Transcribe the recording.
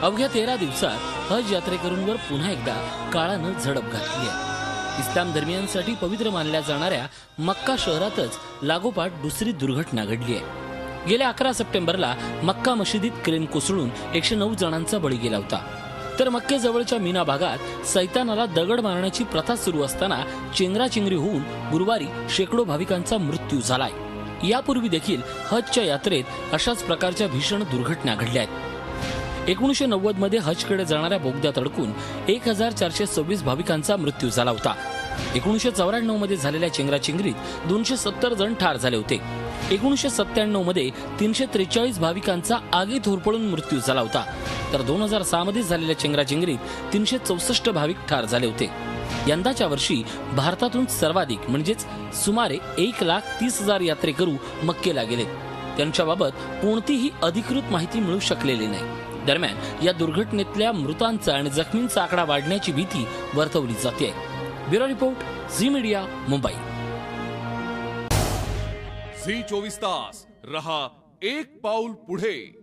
अवघ्या 13 दिवसात हज यात्रेकरूंवर पुन्हा एकदा काळानं झडप घातली आहे। इस्लाम धर्मियांसाठी पवित्र मानल्या जाणाऱ्या मक्का शहरातच लागोपाठ दुसरी दुर्घटना घडली आहे। गेल्या 11 सप्टेंबरला मक्का मशिदीत क्रेन कोसळून 109 जणांचा बळी गेला होता। तर मक्केजवळच्या मीना भागात सैतानाला दगड मारण्याची प्रथा सुरू असताना चेंगराचेंगरी होऊन गुरुवारी शेकडो भाविकांचा मृत्यू झालाय। यापूर्वी देखील हजच्या यात्रेत अशाच प्रकारच्या भीषण दुर्घटना घडल्या आहेत। 1990 मध्ये हजकडे जाणाऱ्या बोगद्यात अडकून 1426 भाविकांचा मृत्यू झाला होता। 1994 मध्ये झालेल्या चेंगराचेंगरीत 270 जण ठार झाले होते। 1997 मध्ये 343 भाविकांचा आगीत होरपळून मृत्यू झाला होता। तर 2006 मध्ये झालेल्या चेंगराचेंगरीत 364 भाविक ठार झाले होते। यंदाच्या वर्षी भारतातून सर्वाधिक म्हणजेच सुमारे 1,30,000 यात्रेकरू मक्केला गेलेत। त्यांच्याबाबत कोणतीही अधिकृत माहिती मिळू शकलेली नाही। दरम्यान या दुर्घटनेतल्या मृतांचा आणि जखमींचा आकडा वाढण्याची भीती वर्तवली जाते। Bureau report, Zee media, Mumbai. Zee 24 तास रहा एक पाऊल पुढे।